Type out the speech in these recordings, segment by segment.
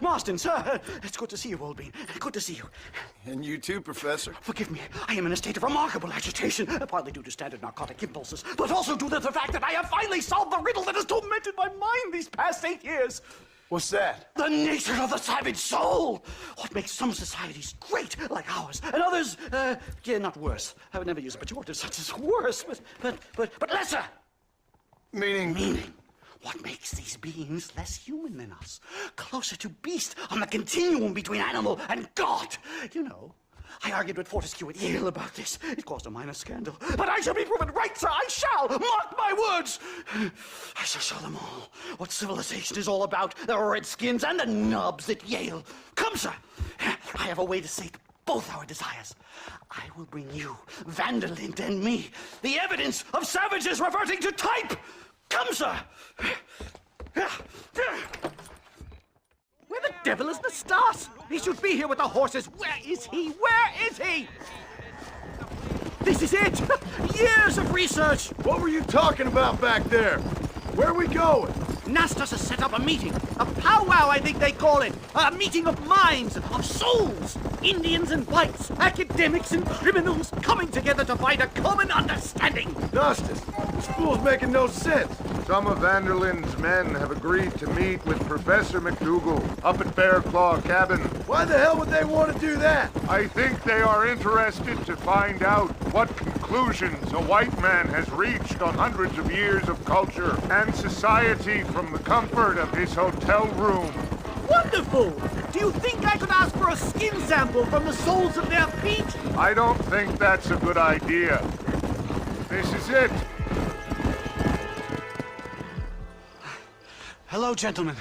Marston, sir, it's good to see you, old bean. Good to see you. And you too, Professor. Forgive me, I am in a state of remarkable agitation, partly due to standard narcotic impulses, but also due to the fact that I have finally solved the riddle that has tormented my mind these past 8 years. What's that? The nature of the savage soul. What makes some societies great, like ours, and others, not worse. I would never use a pejorative such as worse, but lesser. Meaning? What makes these beings less human than us? Closer to beast on the continuum between animal and God. You know, I argued with Fortescue at Yale about this. It caused a minor scandal. But I shall be proven right, sir. I shall. Mark my words. I shall show them all what civilization is all about. The redskins and the nubs at Yale. Come, sir. I have a way to sate both our desires. I will bring you, Vanderlint and me, the evidence of savages reverting to type. Come, sir! Where the devil is Nastas? He should be here with the horses. Where is he? Where is he? This is it! Years of research! What were you talking about back there? Where are we going? Nastas has set up a meeting. A powwow, I think they call it. A meeting of minds, of souls. Indians and whites, academics and criminals coming together to find a common understanding. Nastas, this fool's making no sense. Some of Vanderlyn's men have agreed to meet with Professor McDougal up at Bear Claw Cabin. Why the hell would they want to do that? I think they are interested to find out what conclusions a white man has reached on hundreds of years of culture and society from the comfort of his hotel room. Wonderful! Do you think I could ask for a skin sample from the soles of their feet? I don't think that's a good idea. This is it. Hello, gentlemen.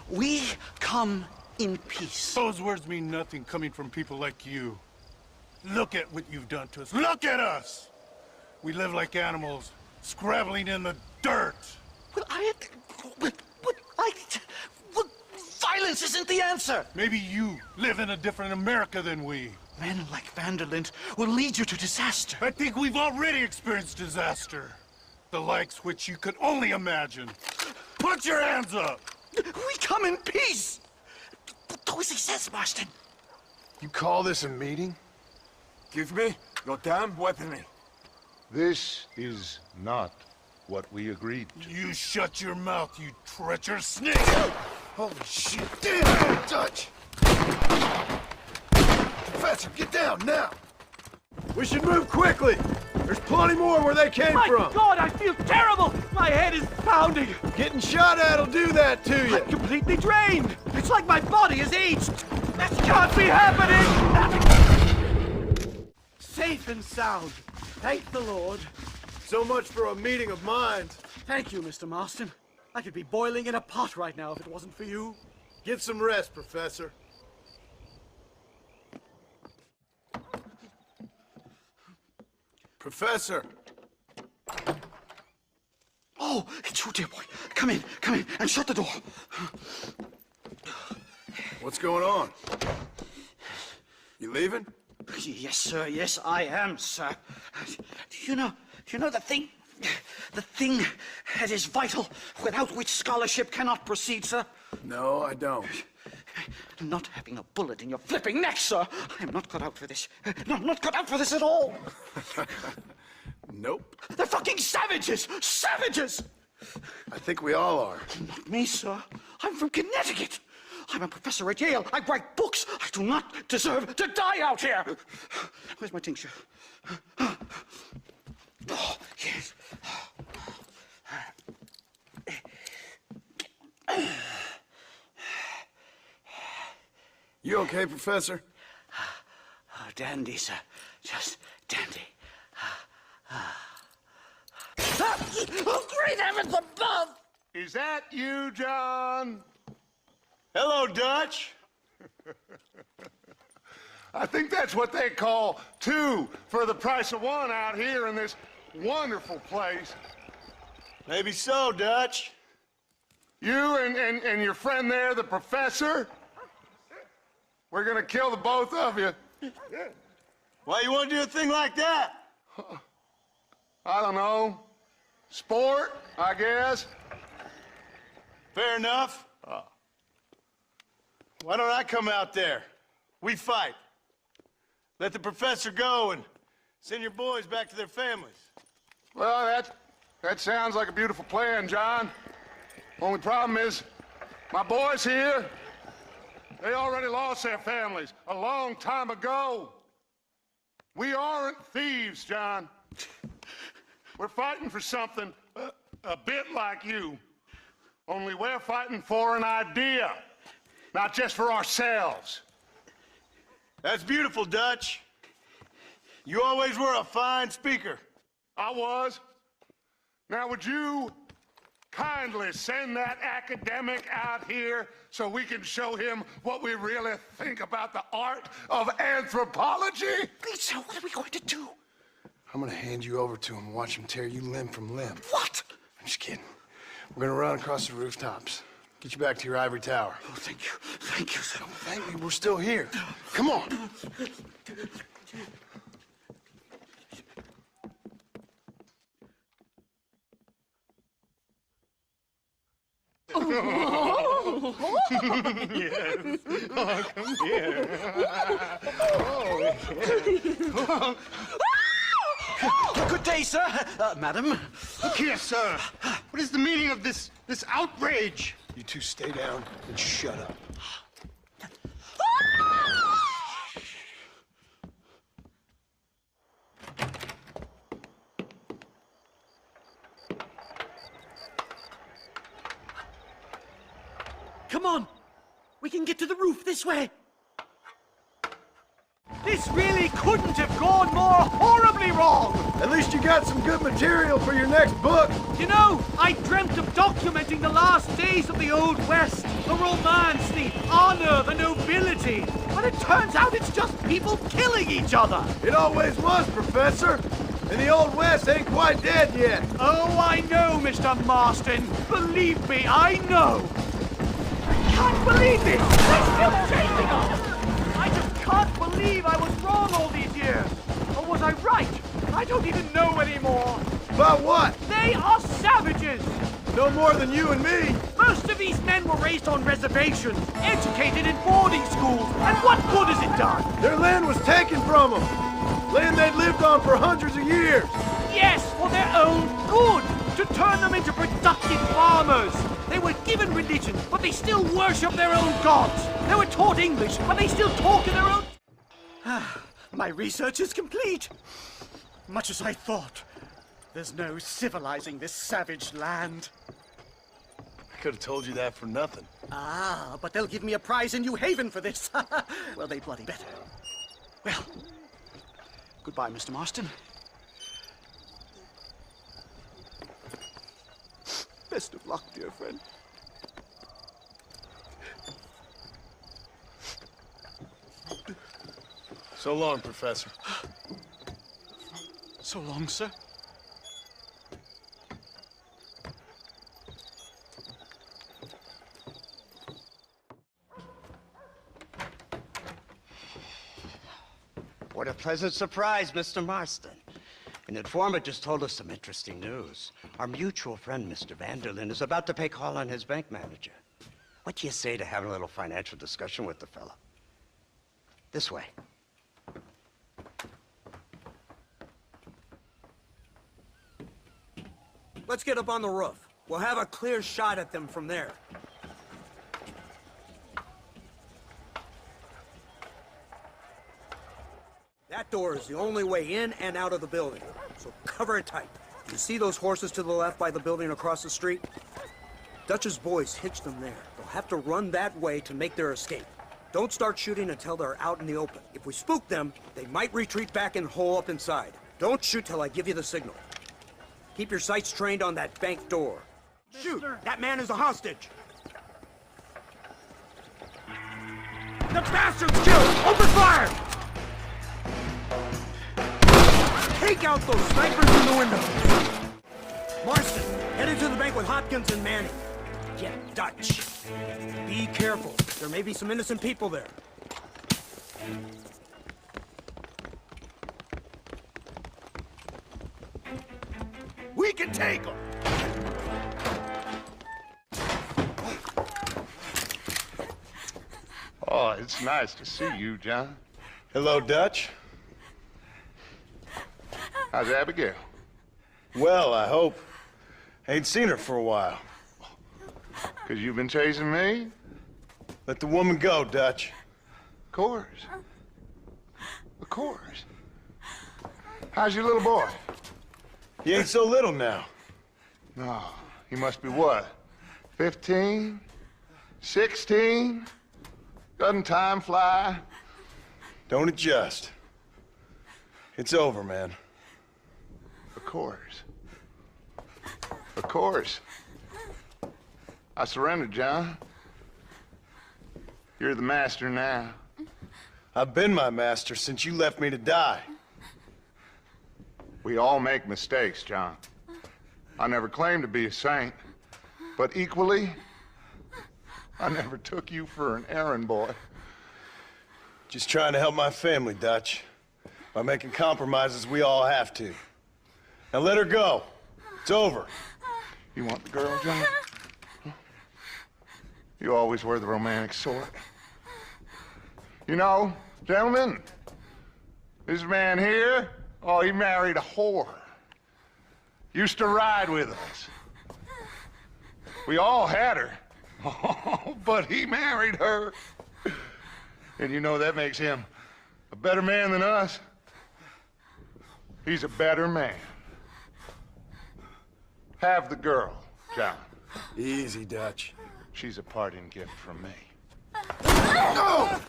We come in peace. Those words mean nothing coming from people like you. Look at what you've done to us. Look at us! We live like animals, scrabbling in the dirt. Well, violence isn't the answer. Maybe you live in a different America than we. Men like Vanderlint will lead you to disaster. I think we've already experienced disaster. The likes which you could only imagine. Put your hands up! We come in peace! Do as he says, Marston. You call this a meeting? Give me your damn weaponry. This is not what we agreed to. You shut your mouth, you treacherous snake! Holy shit, damn, don't touch! Professor, get down, now! We should move quickly! There's plenty more where they came from! My God, I feel terrible! My head is pounding! Getting shot at'll do that to you! I'm completely drained! It's like my body is aged! This can't be happening! Safe and sound. Thank the Lord. So much for a meeting of minds. Thank you, Mr. Marston. I could be boiling in a pot right now if it wasn't for you. Get some rest, Professor. Professor! Oh, it's you, dear boy. Come in, and shut the door. What's going on? You leaving? Yes, sir. Yes, I am, sir. Do you know the thing that is vital, without which scholarship cannot proceed, sir? No, I don't. Not having a bullet in your flipping neck, sir. I am not cut out for this. No, I'm not cut out for this at all. Nope. They're fucking savages! Savages! I think we all are. Not me, sir. I'm from Connecticut. I'm a professor at Yale. I write books. I do not deserve to die out here. Where's my tincture? Oh, yes. You okay, Professor? dandy, sir. Just dandy. Oh, great heavens above! Is that you, John? Hello, Dutch. I think that's what they call two for the price of one out here in this wonderful place. Maybe so, Dutch. You and your friend there, the professor, we're gonna kill the both of you. Why you want to do a thing like that? I don't know. Sport, I guess. Fair enough. Why don't I come out there? We fight. Let the professor go and send your boys back to their families. Well, that sounds like a beautiful plan, John. Only problem is, my boys here, they already lost their families a long time ago. We aren't thieves, John. We're fighting for something a bit like you, only we're fighting for an idea, not just for ourselves. That's beautiful, Dutch. You always were a fine speaker. I was. Now, would you kindly send that academic out here so we can show him what we really think about the art of anthropology? Please, sir, what are we going to do? I'm gonna hand you over to him and watch him tear you limb from limb. What? I'm just kidding. We're gonna run across the rooftops. Get you back to your ivory tower. Oh, thank you. Thank you, sir. Thank me, we're still here. Come on. Yes. Oh, come here. Good day, sir. Madam. Look here, sir. What is the meaning of this outrage? You two stay down and shut up. Come on. We can get to the roof this way. This really couldn't have gone more horribly wrong. At least you got some good material for your next book. You know, I dreamt of documenting the last days of the Old West, the romance, the honor, the nobility. But it turns out it's just people killing each other. It always was, Professor. And the Old West ain't quite dead yet. Oh, I know, Mr. Marston. Believe me, I know. I can't believe this. They're still chasing us. I just can't believe I was wrong all these years. Or was I right? I don't even know anymore. About what? They are savages. No more than you and me. Most of these men were raised on reservations, educated in boarding schools, and what good has it done? Their land was taken from them. Land they'd lived on for hundreds of years. Yes, for their own good, to turn them into productive farmers. They were given religion, but they still worship their own gods. They were taught English, but they still talk in their own... My research is complete. Much as I thought. There's no civilizing this savage land. I could have told you that for nothing. Ah, but they'll give me a prize in New Haven for this. Well, they bloody better. Well, goodbye, Mr. Marston. Best of luck, dear friend. So long, Professor. So long, sir. What a pleasant surprise, Mr. Marston. An informant just told us some interesting news. Our mutual friend, Mr. Vanderlyn, is about to pay call on his bank manager. What do you say to having a little financial discussion with the fellow? This way. Let's get up on the roof. We'll have a clear shot at them from there. That door is the only way in and out of the building, so cover it tight. You see those horses to the left by the building across the street? Dutch's boys hitched them there. They'll have to run that way to make their escape. Don't start shooting until they're out in the open. If we spook them, they might retreat back and hole up inside. Don't shoot till I give you the signal. Keep your sights trained on that bank door. Shoot! That man is a hostage! The bastard's killed! Open fire! Take out those snipers in the window! Marston, headed to the bank with Hopkins and Manning. Get Dutch. Be careful. There may be some innocent people there. We can take them! Oh, it's nice to see you, John. Hello, Dutch. How's Abigail? Well, I hope. Ain't seen her for a while. 'Cause you've been chasing me? Let the woman go, Dutch. Of course. Of course. How's your little boy? He ain't so little now. No, he must be what? 15? 16? Doesn't time fly? Don't adjust. It's over, man. Of course. Of course. I surrendered, John. You're the master now. I've been my master since you left me to die. We all make mistakes, John. I never claimed to be a saint, but equally, I never took you for an errand boy. Just trying to help my family, Dutch. By making compromises we all have to. Now let her go. It's over. You want the girl, John? Huh? You always were the romantic sort. You know, gentlemen, this man here, oh, he married a whore. Used to ride with us. We all had her. Oh, but he married her. And you know that makes him a better man than us. He's a better man. Have the girl, John. Easy, Dutch. She's a parting gift from me. No!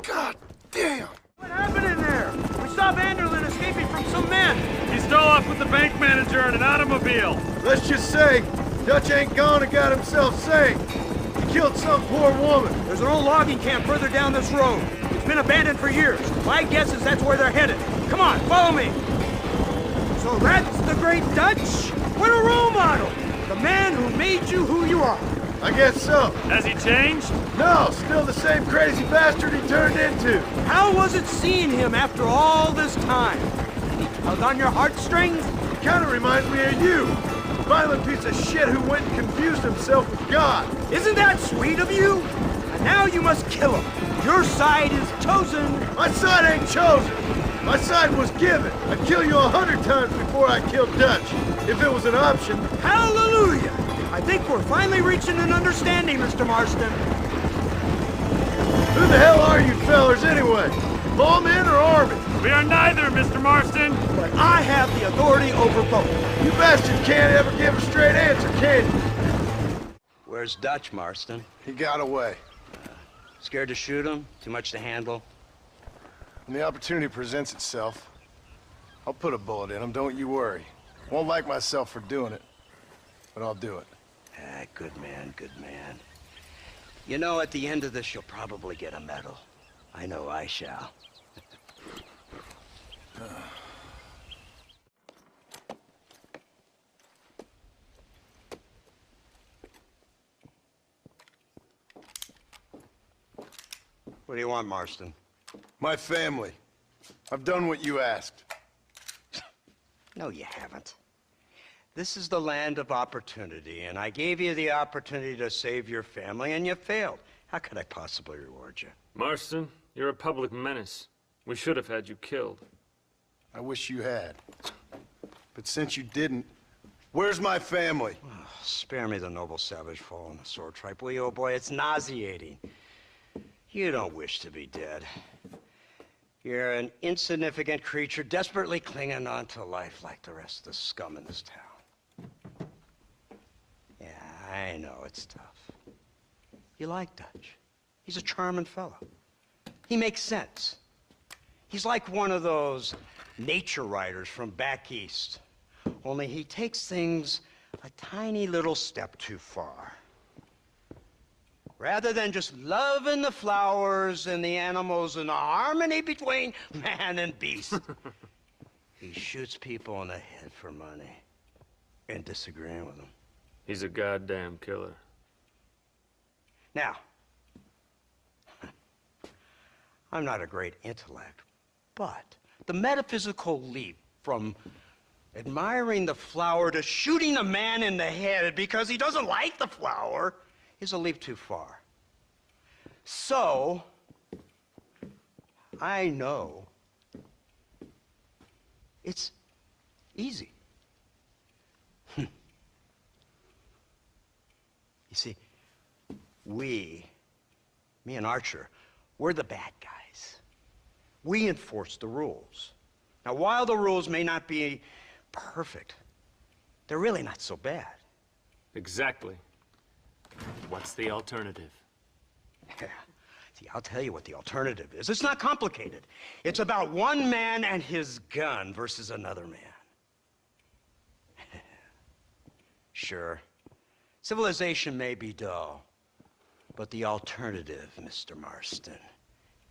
God damn! What happened in there? We saw Vanderlyn escaping from some men. He stole off with the bank manager in an automobile. Let's just say, Dutch ain't gone and got himself saved. He killed some poor woman. There's an old logging camp further down this road. It's been abandoned for years. My guess is that's where they're headed. Come on, follow me. So that's the great Dutch? What a role model! The man who made you who you are. I guess so. Has he changed? No, still the same crazy bastard he turned into. How was it seeing him after all this time? He tug on your heartstrings? Kind of reminds me of you. A violent piece of shit who went and confused himself with God. Isn't that sweet of you? And now you must kill him. Your side is chosen. My side ain't chosen. My side was given. I'd kill you 100 times before I killed Dutch, if it was an option. Hallelujah! I think we're finally reaching an understanding, Mr. Marston. Who the hell are you fellers anyway? Lawmen or army? We are neither, Mr. Marston. But I have the authority over both. You bastards can't ever give a straight answer, can you? Where's Dutch, Marston? He got away. Scared to shoot him? Too much to handle? When the opportunity presents itself, I'll put a bullet in him, don't you worry. Won't like myself for doing it, but I'll do it. Ah, good man, good man. You know, at the end of this, you'll probably get a medal. I know I shall. What do you want, Marston? My family. I've done what you asked. No, you haven't. This is the land of opportunity, and I gave you the opportunity to save your family, and you failed. How could I possibly reward you? Marston, you're a public menace. We should have had you killed. I wish you had. But since you didn't, where's my family? Oh, spare me the noble savage fall on the sword tripe, will you, old boy? It's nauseating. You don't wish to be dead. You're an insignificant creature desperately clinging on to life like the rest of the scum in this town. Yeah, I know it's tough. You like Dutch. He's a charming fellow. He makes sense. He's like one of those nature writers from back east. Only he takes things a tiny little step too far. Rather than just loving the flowers and the animals and the harmony between man and beast, he shoots people in the head for money and disagreeing with them. He's a goddamn killer. Now, I'm not a great intellect, but the metaphysical leap from admiring the flower to shooting a man in the head because he doesn't like the flower is a leap too far. So, I know it's easy. You see, me and Archer, we're the bad guys. We enforce the rules. Now, while the rules may not be perfect, they're really not so bad. Exactly. What's the alternative? Yeah. See, I'll tell you what the alternative is. It's not complicated. It's about one man and his gun versus another man. Sure, civilization may be dull, but the alternative, Mr. Marston,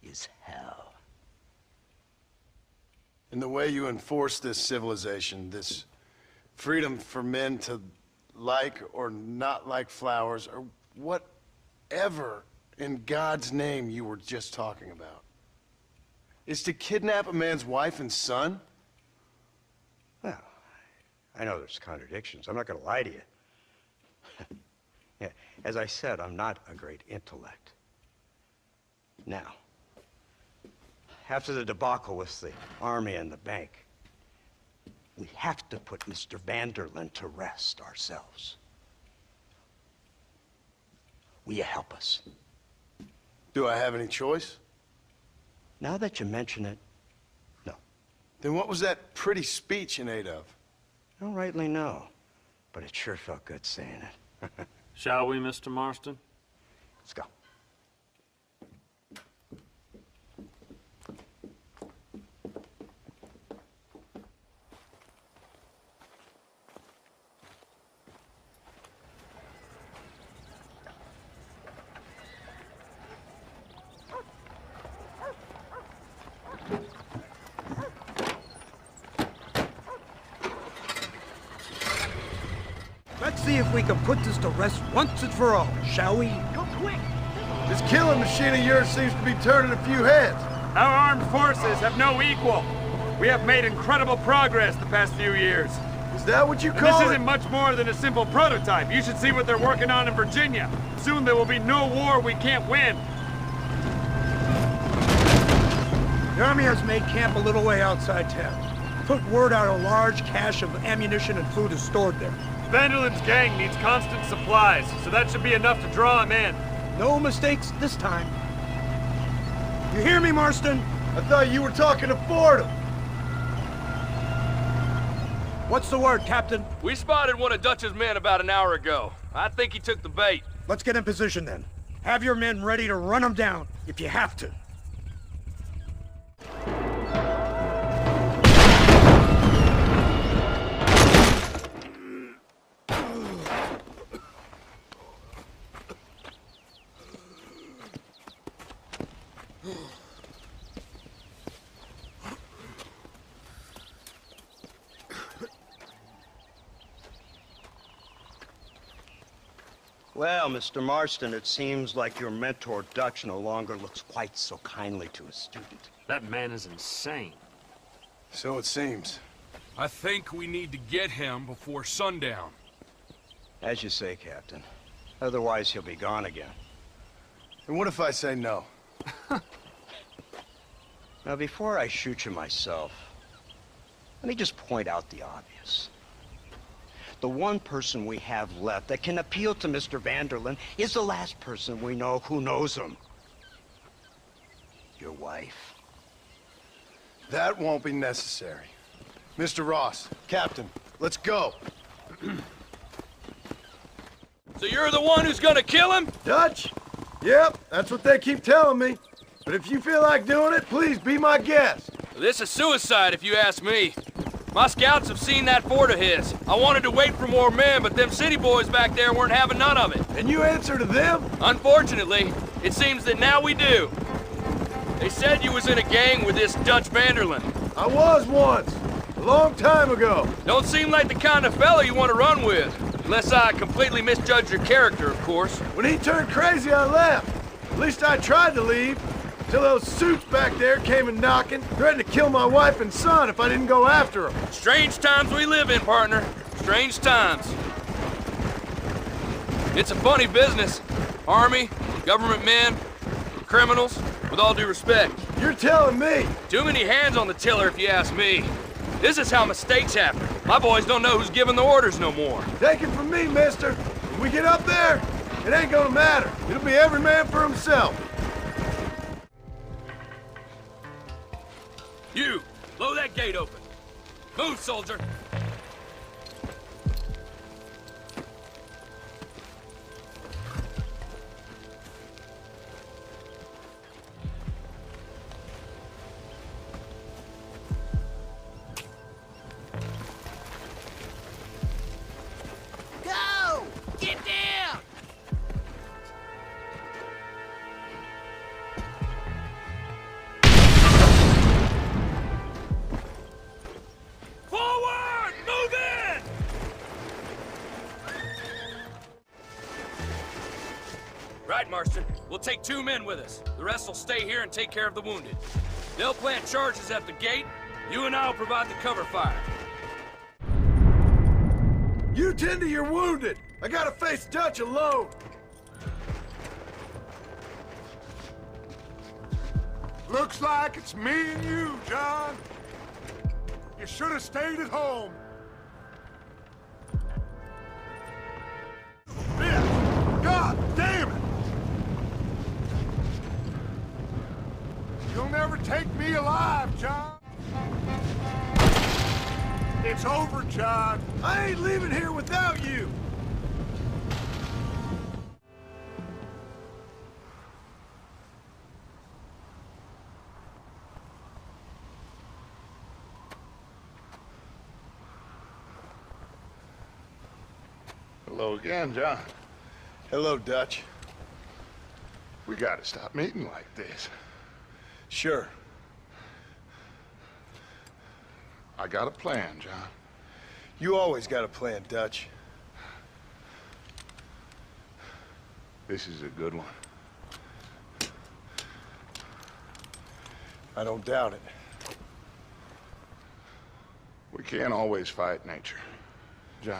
is hell. And the way you enforce this civilization, this freedom for men to like or not like flowers, or whatever in God's name you were just talking about, is to kidnap a man's wife and son? Well, I know there's contradictions. I'm not going to lie to you. Yeah, as I said, I'm not a great intellect. Now, after the debacle with the army and the bank, we have to put Mr. Vanderlyn to rest ourselves. Will you help us? Do I have any choice? Now that you mention it, no. Then what was that pretty speech in aid of? I don't rightly know, but it sure felt good saying it. Shall we, Mr. Marston? Let's go. Let's see if we can put this to rest once and for all, shall we? Go quick! This killing machine of yours seems to be turning a few heads. Our armed forces have no equal. We have made incredible progress the past few years. Is that what you And call this it? isn't much more than a simple prototype. You should see what they're working on in Virginia. Soon there will be no war we can't win. The army has made camp a little way outside town. Put word out a large cache of ammunition and food is stored there. Vanderlyn's gang needs constant supplies, so that should be enough to draw him in. No mistakes this time. You hear me, Marston? I thought you were talking to Fordham. What's the word, Captain? We spotted one of Dutch's men about an hour ago. I think he took the bait. Let's get in position then. Have your men ready to run them down if you have to. Well, Mr. Marston, it seems like your mentor Dutch no longer looks quite so kindly to his student. That man is insane. So it seems. I think we need to get him before sundown. As you say, Captain. Otherwise, he'll be gone again. And what if I say no? Now, before I shoot you myself, let me just point out the obvious. The one person we have left that can appeal to Mr. Vanderlyn is the last person we know who knows him. Your wife. That won't be necessary. Mr. Ross, Captain, let's go. So you're the one who's gonna kill him? Dutch? Yep. That's what they keep telling me. But if you feel like doing it, please be my guest. This is suicide, if you ask me. My scouts have seen that fort of his. I wanted to wait for more men, but them city boys back there weren't having none of it. And you answer to them? Unfortunately, it seems that now we do. They said you was in a gang with this Dutch Vanderlyn. I was once. A long time ago. Don't seem like the kind of fella you want to run with. Unless I completely misjudged your character, of course. When he turned crazy, I left. At least I tried to leave. Till those suits back there came and knocking, threatened to kill my wife and son if I didn't go after them. Strange times we live in, partner. Strange times. It's a funny business. Army, government men, criminals, with all due respect. You're telling me? Too many hands on the tiller, if you ask me. This is how mistakes happen. My boys don't know who's giving the orders no more. Take it from me, mister. When we get up there, it ain't gonna matter. It'll be every man for himself. You, blow that gate open. Move, soldier. Go! Get down! Forward! Move in! Right, Marston. We'll take 2 men with us. The rest will stay here and take care of the wounded. They'll plant charges at the gate. You and I'll provide the cover fire. You tend to your wounded. I gotta face Dutch alone. Looks like it's me and you, John. You should have stayed at home. Bitch! God damn it! You'll never take me alive, John. It's over, John. I ain't leaving here without you. Hello again, John. Hello, Dutch. We gotta stop meeting like this. Sure. I got a plan, John. You always got a plan, Dutch. This is a good one. I don't doubt it. We can't always fight nature, John.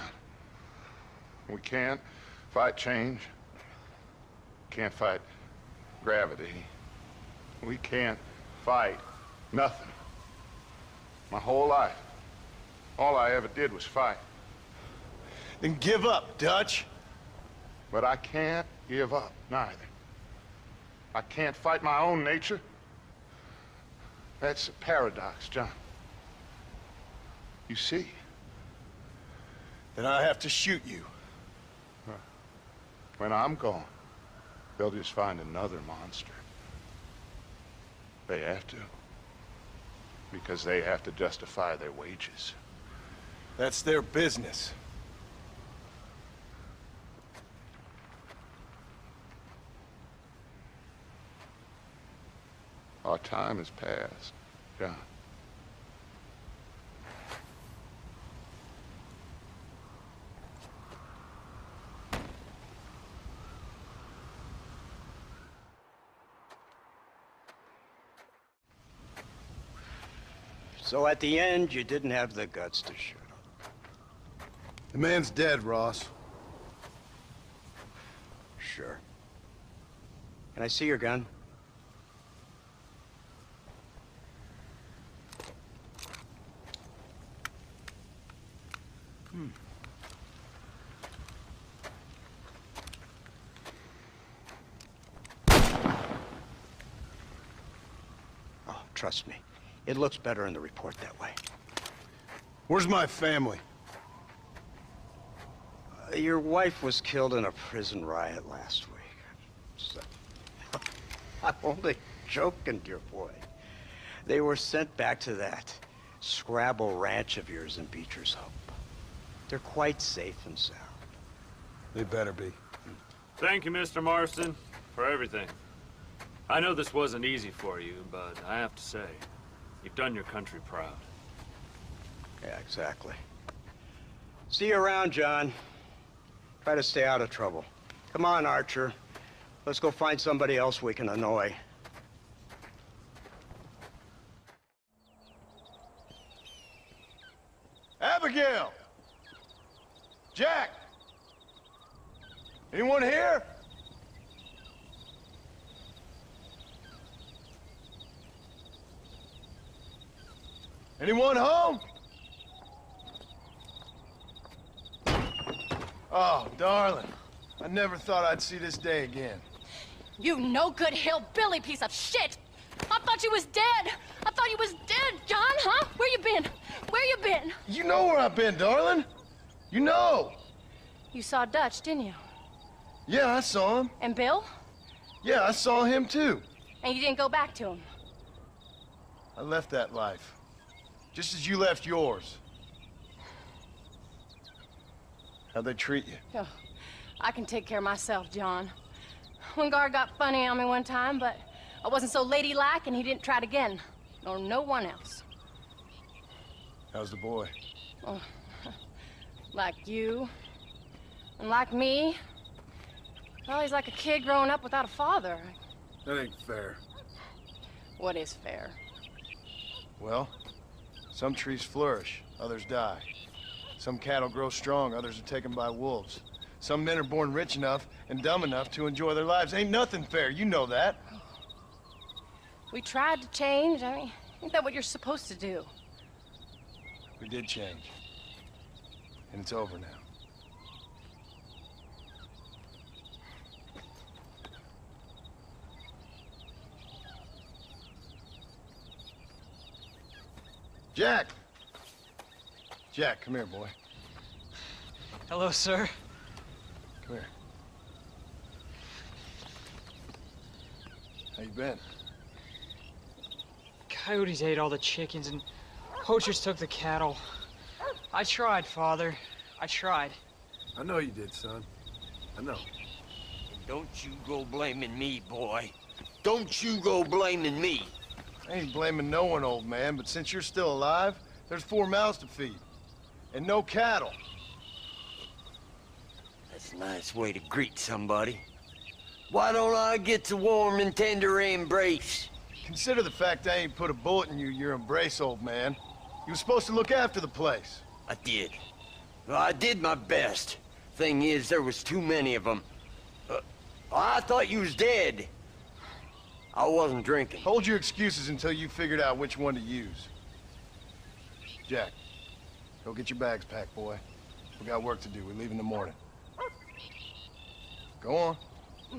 We can't fight change. Can't fight gravity. We can't fight nothing. My whole life, all I ever did was fight. Then give up, Dutch. But I can't give up, neither. I can't fight my own nature. That's a paradox, John. You see? Then I have to shoot you. When I'm gone, they'll just find another monster. They have to. Because they have to justify their wages. That's their business. Our time has passed, John. So at the end, you didn't have the guts to shoot him. The man's dead, Ross. Sure. Can I see your gun? Oh, trust me. It looks better in the report that way. Where's my family? Your wife was killed in a prison riot last week. So... I'm only joking, dear boy. They were sent back to that Scrabble ranch of yours in Beecher's Hope. They're quite safe and sound. They better be. Thank you, Mr. Marston, for everything. I know this wasn't easy for you, but I have to say, you've done your country proud. Yeah, exactly. See you around, John. Try to stay out of trouble. Come on, Archer. Let's go find somebody else we can annoy. Abigail! Jack! Anyone here? Anyone home? Oh, darling. I never thought I'd see this day again. You no-good hillbilly piece of shit! I thought you was dead! I thought you was dead, John, huh? Where you been? Where you been? You know where I've been, darling. You know. You saw Dutch, didn't you? Yeah, I saw him. And Bill? Yeah, I saw him too. And you didn't go back to him? I left that life. Just as you left yours. How'd they treat you? Oh, I can take care of myself, John. One guard got funny on me one time, but I wasn't so ladylike and he didn't try it again. Nor no one else. How's the boy? Oh, like you. And like me. Well, he's like a kid growing up without a father. That ain't fair. What is fair? Well, some trees flourish, others die. Some cattle grow strong, others are taken by wolves. Some men are born rich enough and dumb enough to enjoy their lives. Ain't nothing fair, you know that. We tried to change. I mean, ain't that what you're supposed to do? We did change. And it's over now. Jack! Jack, come here, boy. Hello, sir. Come here. How you been? Coyotes ate all the chickens and poachers took the cattle. I tried, Father. I tried. I know you did, son. I know. Don't you go blaming me, boy. Don't you go blaming me. I ain't blaming no one, old man, but since you're still alive, there's 4 mouths to feed. And no cattle. That's a nice way to greet somebody. Why don't I get the warm and tender embrace? Consider the fact I ain't put a bullet in your embrace, old man. You were supposed to look after the place. I did. Well, I did my best. Thing is, there was too many of them. I thought you was dead. I wasn't drinking. Hold your excuses until you figured out which one to use. Jack, go get your bags packed, boy. We got work to do. We leave in the morning. Go on.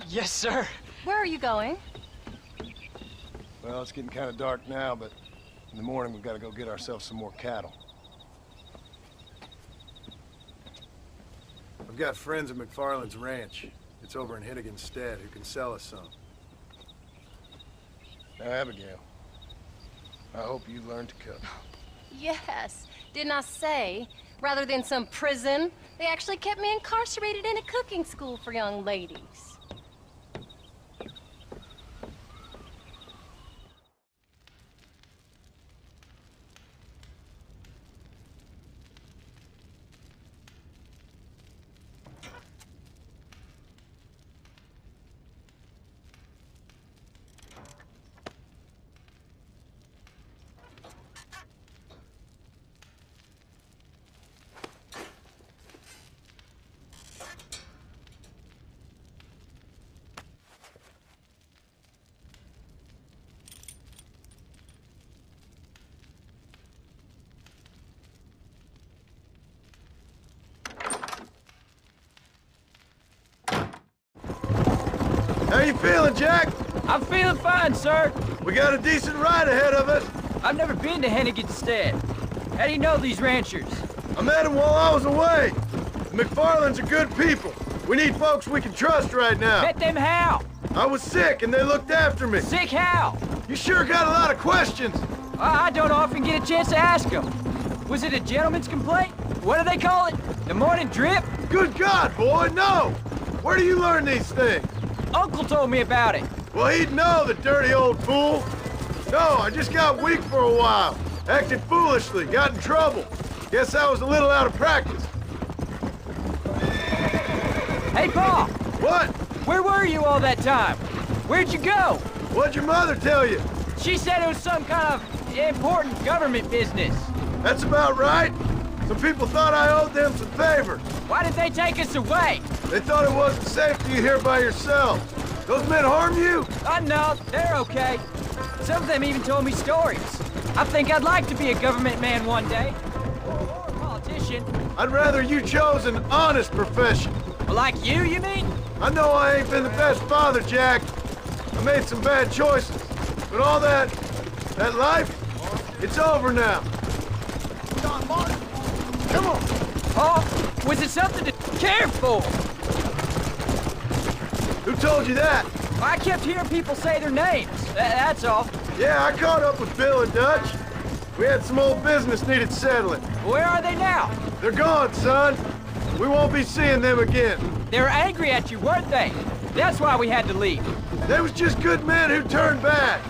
Yes, sir. Where are you going? Well, it's getting kind of dark now, but in the morning we've got to go get ourselves some more cattle. I've got friends at McFarland's ranch. It's over in Hittigan's Stead who can sell us some. Now, Abigail, I hope you learn to cook. Yes. Didn't I say, rather than some prison, they actually kept me incarcerated in a cooking school for young ladies. How you feeling, Jack? I'm feeling fine, sir. We got a decent ride ahead of us. I've never been to Hennigan's Stead. How do you know these ranchers? I met them while I was away. The McFarlands are good people. We need folks we can trust right now. Met them how? I was sick and they looked after me. Sick how? You sure got a lot of questions. I don't often get a chance to ask them. Was it a gentleman's complaint? What do they call it? The morning drip? Good God, boy, no! Where do you learn these things? Uncle told me about it. Well, he'd know, the dirty old fool. No, I just got weak for a while. Acted foolishly, got in trouble. Guess I was a little out of practice. Hey, Pa! What? Where were you all that time? Where'd you go? What'd your mother tell you? She said it was some kind of important government business. That's about right. Some people thought I owed them some favors. Why did they take us away? They thought it wasn't safe for you here by yourself. Those men harm you? No, they're okay. Some of them even told me stories. I think I'd like to be a government man one day. Or a politician. I'd rather you chose an honest profession. Like you mean? I know I ain't been the best father, Jack. I made some bad choices. But all that life, it's over now. Come on. Oh, was it something to care for? Who told you that? I kept hearing people say their names. That's all. Yeah, I caught up with Bill and Dutch. We had some old business needed settling. Where are they now? They're gone, son. We won't be seeing them again. They were angry at you, weren't they? That's why we had to leave. They was just good men who turned bad.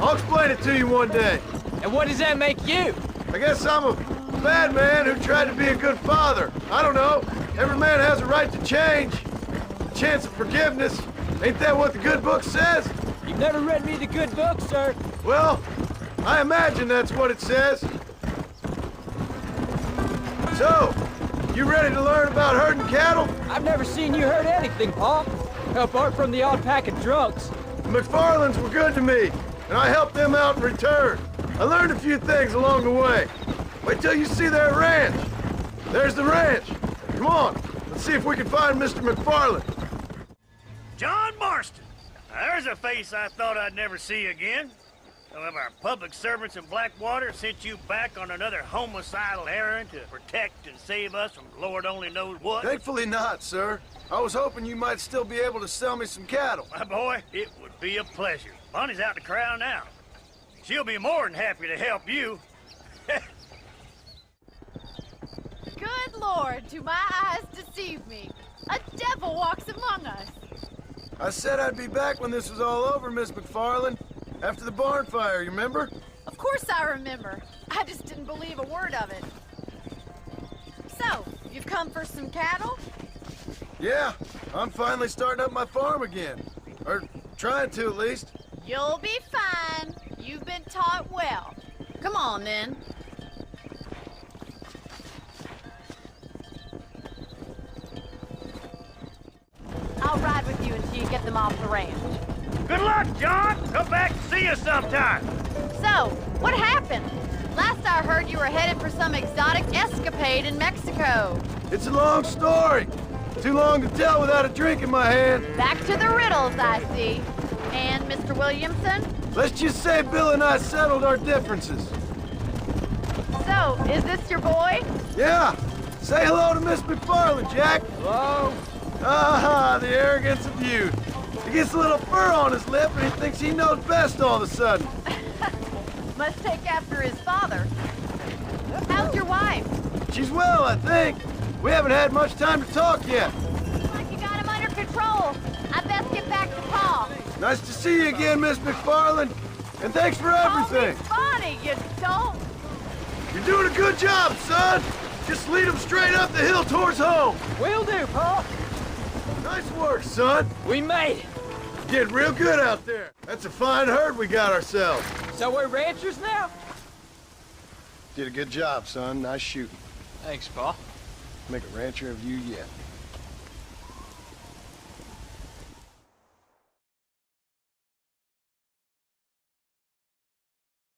I'll explain it to you one day. And what does that make you? I guess I'm a bad man who tried to be a good father. I don't know. Every man has a right to change. A chance of forgiveness. Ain't that what the good book says? You've never read me the good book, sir. Well, I imagine that's what it says. So, you ready to learn about herding cattle? I've never seen you herd anything, Pa. Apart from the odd pack of drunks. The McFarlands were good to me, and I helped them out in return. I learned a few things along the way. Wait till you see their ranch. There's the ranch. Come on, let's see if we can find Mr. McFarland. John Marston. Now, there's a face I thought I'd never see again. Some of our public servants in Blackwater sent you back on another homicidal errand to protect and save us from Lord only knows what. Thankfully not, sir. I was hoping you might still be able to sell me some cattle. My boy, it would be a pleasure. Bonnie's out to corral now. She'll be more than happy to help you. Good Lord, do my eyes deceive me? A devil walks among us. I said I'd be back when this was all over, Miss McFarland. After the barn fire, you remember? Of course I remember. I just didn't believe a word of it. So, you've come for some cattle? Yeah, I'm finally starting up my farm again. Or trying to, at least. You'll be fine. You've been taught well. Come on, then. I'll ride with you until you get them off the ranch. Good luck, John. Come back and see us sometime. So, what happened? Last I heard you were headed for some exotic escapade in Mexico. It's a long story. Too long to tell without a drink in my hand. Back to the riddles, I see. And Mr. Williamson? Let's just say Bill and I settled our differences. So, is this your boy? Yeah. Say hello to Miss McFarland, Jack. Hello. Ah, the arrogance of youth. He gets a little fur on his lip and he thinks he knows best all of a sudden. Must take after his father. How's your wife? She's well, I think. We haven't had much time to talk yet. Like you got him under control. I best get back to Pa. Nice to see you again, Miss McFarland. And thanks for everything. Call me Bonnie, you don't. You're doing a good job, son. Just lead them straight up the hill towards home. Will do, Pa. Nice work, son. We made it. Getting real good out there. That's a fine herd we got ourselves. So we're ranchers now? Did a good job, son. Nice shooting. Thanks, Pa. Make a rancher of you yet.